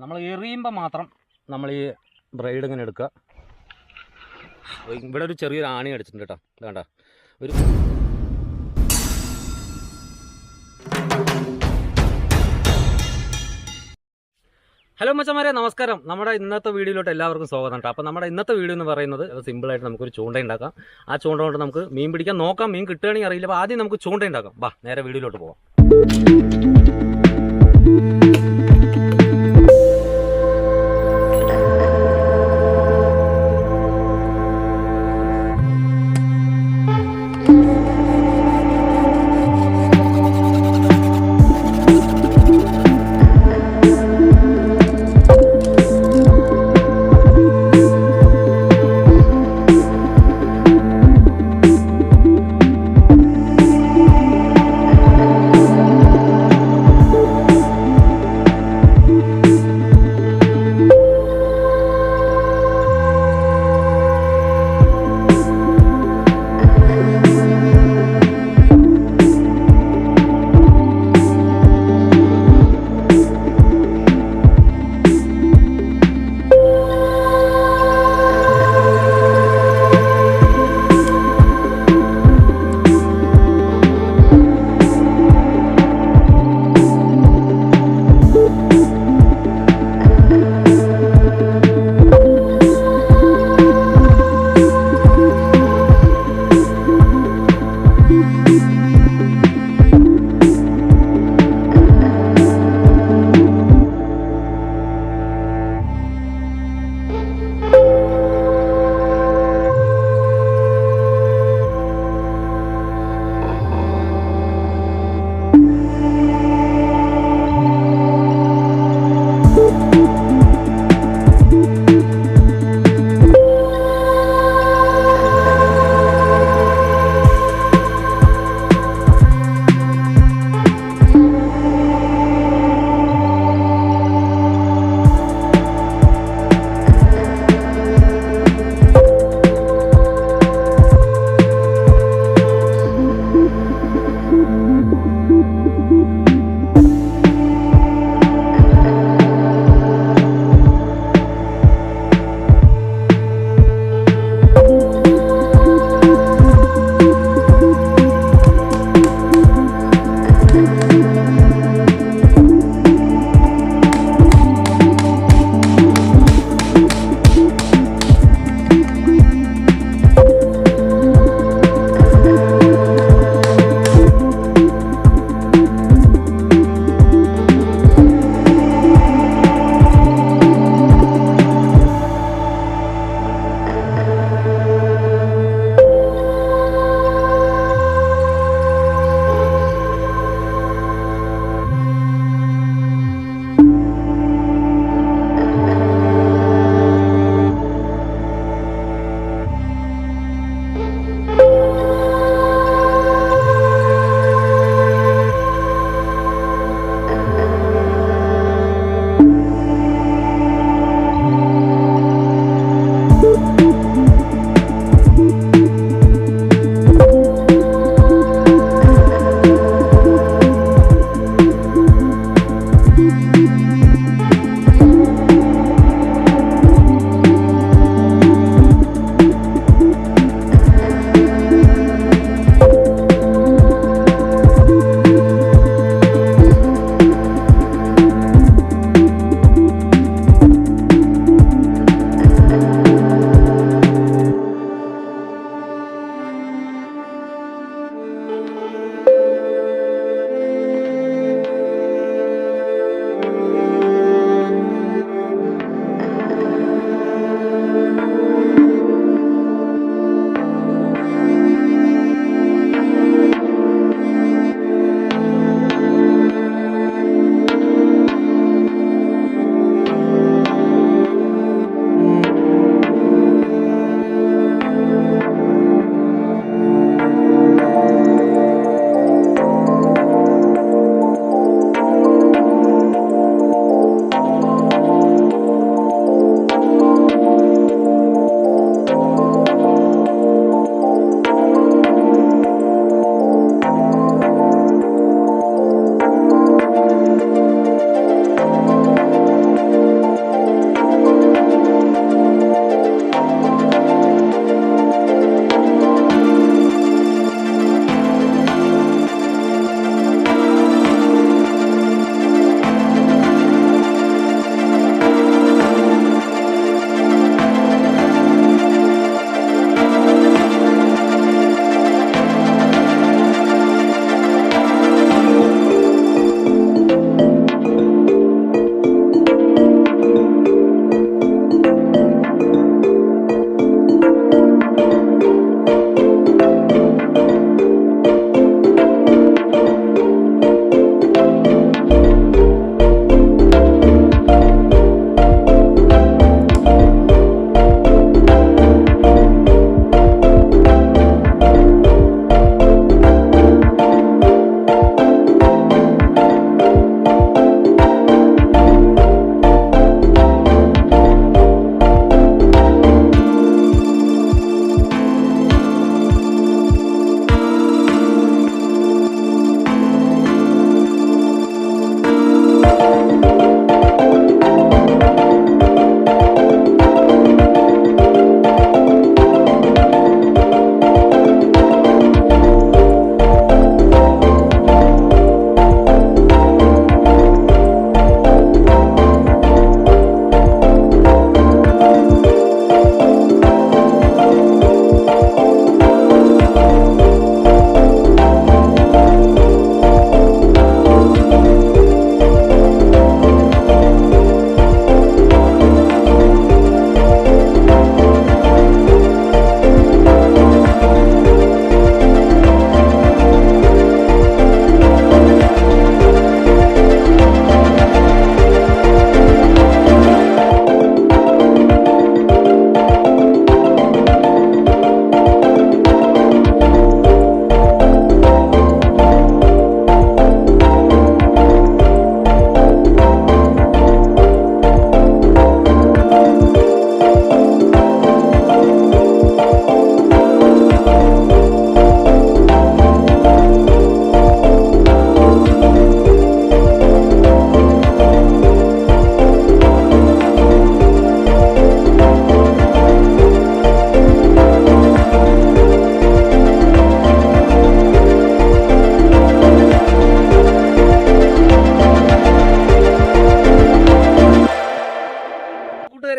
നമ്മൾ എറിയുമ്പോൾ മാത്രം നമ്മൾ ഈ ബ്രൈഡ് ഇങ്ങനെ എടുക്കുക. ഇവിടെ ഒരു ചെറിയൊരു ആണി അടിച്ചിട്ടുണ്ട് കേട്ടോ, വേണ്ട ഒരു ഹലോ മച്ചന്മാരെ, നമസ്കാരം. നമ്മുടെ ഇന്നത്തെ വീഡിയോയിലോട്ട് എല്ലാവർക്കും സ്വാഗതം കേട്ടോ. അപ്പോൾ നമ്മുടെ ഇന്നത്തെ വീഡിയോ എന്ന് പറയുന്നത് സിമ്പിളായിട്ട് നമുക്കൊരു ചൂണ്ട ഉണ്ടാക്കാം. ആ ചൂണ്ട കൊണ്ട് നമുക്ക് മീൻ പിടിക്കാൻ നോക്കാം. മീൻ കിട്ടുകയാണെങ്കിൽ അറിയില്ല. അപ്പോൾ ആദ്യം നമുക്ക് ചൂണ്ട ഉണ്ടാക്കാം. വാ, നേരെ വീഡിയോയിലോട്ട് പോകാം.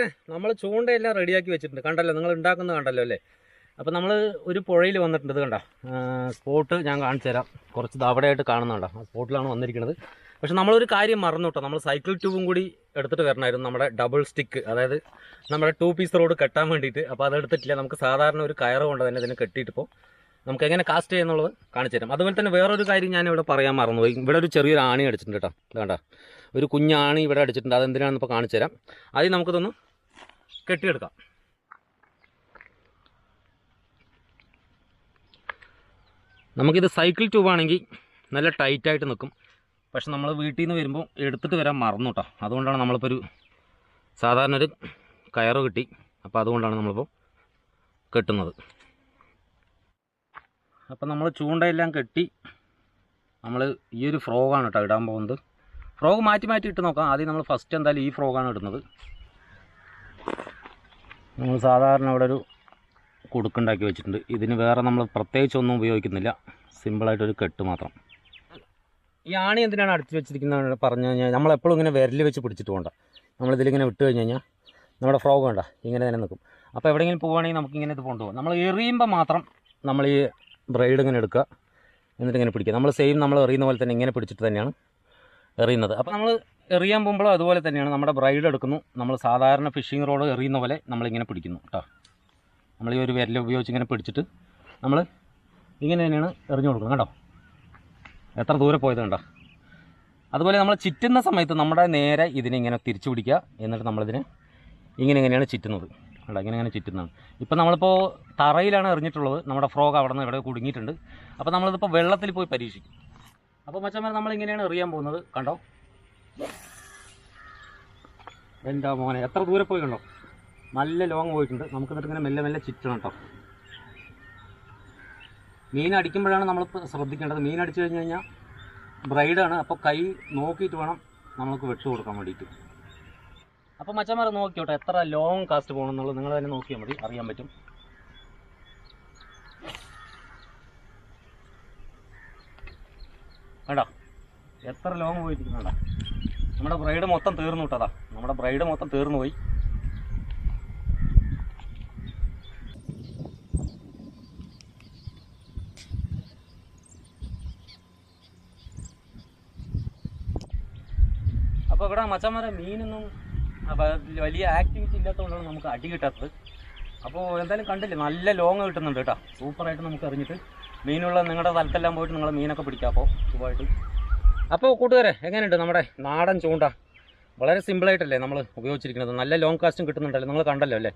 കൂട്ടുകാരെ, നമ്മൾ ചൂണ്ടയെല്ലാം റെഡിയാക്കി വെച്ചിട്ടുണ്ട്. കണ്ടല്ലോ, നിങ്ങൾ ഉണ്ടാക്കുന്നത് കണ്ടല്ലോ അല്ലേ. അപ്പോൾ നമ്മൾ ഒരു പുഴയിൽ വന്നിട്ടുണ്ട്. ഇത് കണ്ട സ്പോട്ട് ഞാൻ കാണിച്ചു തരാം. കുറച്ച് അവിടെയായിട്ട് കാണുന്നുണ്ടോ, ആ സ്പോട്ടിലാണ് വന്നിരിക്കുന്നത്. പക്ഷെ നമ്മളൊരു കാര്യം മറന്നു കേട്ടോ. നമ്മൾ സൈക്കിൾ ട്യൂബും കൂടി എടുത്തിട്ട് വരണമായിരുന്നു, നമ്മുടെ ഡബിൾ സ്റ്റിക്ക്, അതായത് നമ്മുടെ 2 പീസ് റോഡ് കെട്ടാൻ വേണ്ടിയിട്ട്. അപ്പോൾ അതെടുത്തിട്ടില്ല. നമുക്ക് സാധാരണ ഒരു കയറ് കൊണ്ട് തന്നെ ഇതിനെ കെട്ടിയിട്ടിപ്പോൾ നമുക്ക് എങ്ങനെ കാസ്റ്റ് ചെയ്യുന്നുള്ളത് കാണിച്ചു തരാം. അതുപോലെ തന്നെ വേറൊരു കാര്യം ഞാൻ ഇവിടെ പറയാൻ മറന്നുപോയി. ഇവിടെ ഒരു ചെറിയൊരു ആണി അടിച്ചിട്ടുണ്ട് കേട്ടോ. വേണ്ട, ഒരു കുഞ്ഞാണി ഇവിടെ അടിച്ചിട്ടുണ്ട്. അതെന്തിനാണെന്ന് ഇപ്പോൾ കാണിച്ചു തരാം. ആദ്യം നമുക്കിതൊന്ന് കെട്ടിയെടുക്കാം. നമുക്കിത് സൈക്കിൾ ട്യൂബാണെങ്കിൽ നല്ല ടൈറ്റായിട്ട് നിൽക്കും. പക്ഷെ നമ്മൾ വീട്ടിൽ നിന്ന് വരുമ്പോൾ എടുത്തിട്ട് വരാൻ മറന്നു കേട്ടോ. അതുകൊണ്ടാണ് നമ്മളിപ്പോൾ ഒരു സാധാരണ ഒരു കയറ് കിട്ടി. അപ്പോൾ അതുകൊണ്ടാണ് നമ്മളിപ്പോൾ കെട്ടുന്നത്. അപ്പോൾ നമ്മൾ ചൂണ്ടയെല്ലാം കെട്ടി നമ്മൾ ഈ ഒരു ഫ്രോഗാണ് കേട്ടോ ഇടാൻ പോകുന്നത്. ഫ്രോഗ് മാറ്റി മാറ്റി ഇട്ട് നോക്കാം. ആദ്യം നമ്മൾ ഫസ്റ്റ് എന്തായാലും ഈ ഫ്രോഗാണ് ഇടുന്നത്. നമ്മൾ സാധാരണ ഇവിടെ ഒരു കുടുക്കുണ്ടാക്കി വെച്ചിട്ടുണ്ട്. ഇതിന് വേറെ നമ്മൾ പ്രത്യേകിച്ചൊന്നും ഉപയോഗിക്കുന്നില്ല, സിമ്പിളായിട്ടൊരു കെട്ട് മാത്രം. ഈ ആണി എന്തിനാണ് അടിച്ചു വെച്ചിരിക്കുന്നത് പറഞ്ഞു കഴിഞ്ഞാൽ, നമ്മളെപ്പോഴും ഇങ്ങനെ വിരൽ വെച്ച് പിടിച്ചിട്ട് പോകണ്ട. നമ്മളിതിലിങ്ങനെ വിട്ട് കഴിഞ്ഞ് കഴിഞ്ഞാൽ നമ്മുടെ ഫ്രോഗ് വേണ്ട ഇങ്ങനെ തന്നെ നിൽക്കും. അപ്പോൾ എവിടെയെങ്കിലും പോവുകയാണെങ്കിൽ നമുക്കിങ്ങനെ ഇത് കൊണ്ടുപോകാം. നമ്മൾ എറിയുമ്പോൾ മാത്രം നമ്മൾ ഈ ബ്രൈഡ് ഇങ്ങനെ എടുക്കുക, എന്നിട്ട് ഇങ്ങനെ പിടിക്കുക. നമ്മൾ സെയിം നമ്മൾ എറിയുന്ന പോലെ തന്നെ ഇങ്ങനെ പിടിച്ചിട്ട് തന്നെയാണ് എറിയുന്നത്. അപ്പോൾ നമ്മൾ എറിയാൻ പോകുമ്പോഴും അതുപോലെ തന്നെയാണ്. നമ്മുടെ ബ്രൈഡ് എടുക്കുന്നു, നമ്മൾ സാധാരണ ഫിഷിംഗ് റോഡ് എറിയുന്ന പോലെ നമ്മളിങ്ങനെ പിടിക്കുന്നു കേട്ടോ. നമ്മൾ ഈ ഒരു വിരൽ ഉപയോഗിച്ച് ഇങ്ങനെ പിടിച്ചിട്ട് നമ്മൾ ഇങ്ങനെ തന്നെയാണ് എറിഞ്ഞു കൊടുക്കുന്നത്. കേട്ടോ എത്ര ദൂരെ പോയത് കണ്ടോ. അതുപോലെ നമ്മൾ ചിറ്റുന്ന സമയത്ത് നമ്മുടെ നേരെ ഇതിനെ ഇങ്ങനെ തിരിച്ചു പിടിക്കുക, എന്നിട്ട് നമ്മളിതിനെ ഇങ്ങനെയാണ് ചിറ്റുന്നത്. കണ്ടോ, ഇങ്ങനെ ചിറ്റുന്നതാണ്. ഇപ്പം നമ്മളിപ്പോൾ തറയിലാണ് എറിഞ്ഞിട്ടുള്ളത്. നമ്മുടെ ഫ്രോഗ് അവിടെ നിന്ന് ഇവിടെ കുടുങ്ങിയിട്ടുണ്ട്. അപ്പോൾ നമ്മളിതിപ്പോൾ വെള്ളത്തിൽ പോയി പരീക്ഷിക്കും. അപ്പോൾ മച്ചന്മാർ നമ്മളിങ്ങനെയാണ് എറിയാൻ പോകുന്നത്. കണ്ടോ, എൻ്റെ മോനെ എത്ര ദൂരെ പോയി കണ്ടോ. നല്ല ലോങ് പോയിട്ടുണ്ട്. നമുക്ക് എന്നിട്ട് ഇങ്ങനെ മെല്ലെ മെല്ലെ ചിറ്റണം കേട്ടോ. മീൻ അടിക്കുമ്പോഴാണ് നമ്മൾ ശ്രദ്ധിക്കേണ്ടത്. മീൻ അടിച്ചു കഴിഞ്ഞ് കഴിഞ്ഞാൽ ബ്രൈഡാണ്, അപ്പോൾ കൈ നോക്കിയിട്ട് വേണം നമുക്ക് വെട്ട് കൊടുക്കാൻ വേണ്ടിയിട്ട്. അപ്പോൾ മച്ചന്മാർ നോക്കിയോട്ടെ എത്ര ലോങ് കാസ്റ്റ് പോകണമെന്നുള്ളത് നിങ്ങൾ തന്നെ നോക്കിയാൽ മതി, അറിയാൻ പറ്റും. വേണ്ട എത്ര ലോങ് പോയിട്ടിരിക്കുന്നുണ്ടോ. നമ്മുടെ ബ്രൈഡ് മൊത്തം തീർന്നു വിട്ടതാ. നമ്മുടെ ബ്രൈഡ് മൊത്തം തീർന്നു പോയി. അപ്പോൾ ഇവിടെ മച്ചന്മാരെ മീനൊന്നും വലിയ ആക്ടിവിറ്റി ഇല്ലാത്തതുകൊണ്ടാണ് നമുക്ക് അടി കിട്ടാത്തത്. അപ്പോൾ എന്തായാലും കണ്ടില്ലേ, നല്ല ലോങ് കിട്ടുന്നുണ്ട് കേട്ടോ. സൂപ്പറായിട്ട് നമുക്ക് എറിഞ്ഞിട്ട് മീനുള്ള നിങ്ങളുടെ സ്ഥലത്തെല്ലാം പോയിട്ട് നിങ്ങൾ മീനൊക്കെ പിടിക്കാം. അപ്പോൾ സുഖമായിട്ട്. അപ്പോൾ കൂട്ടുകാരെ, എങ്ങനെയുണ്ട് നമ്മുടെ നാടൻ ചൂണ്ട? വളരെ സിമ്പിളായിട്ടല്ലേ നമ്മൾ ഉപയോഗിച്ചിരിക്കുന്നത്. നല്ല ലോങ് കാസ്റ്റും കിട്ടുന്നുണ്ടല്ലോ, നിങ്ങൾ കണ്ടല്ലോ അല്ലേ.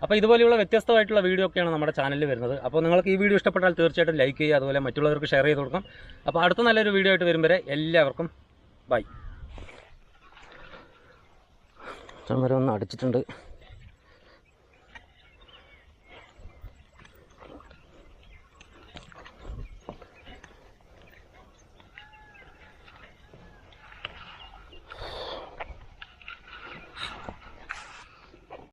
അപ്പോൾ ഇതുപോലെയുള്ള വ്യത്യസ്തമായിട്ടുള്ള വീഡിയോ ഒക്കെയാണ് നമ്മുടെ ചാനലിൽ വരുന്നത്. അപ്പോൾ നിങ്ങൾക്ക് ഈ വീഡിയോ ഇഷ്ടപ്പെട്ടാൽ തീർച്ചയായിട്ടും ലൈക്ക് ചെയ്യുക, അതുപോലെ മറ്റുള്ളവർക്ക് ഷെയർ ചെയ്ത് കൊടുക്കാം. അപ്പോൾ അടുത്ത നല്ലൊരു വീഡിയോ ആയിട്ട് വരും വരെ എല്ലാവർക്കും ബൈ. വരെ ഒന്ന് അടിച്ചിട്ടുണ്ട്.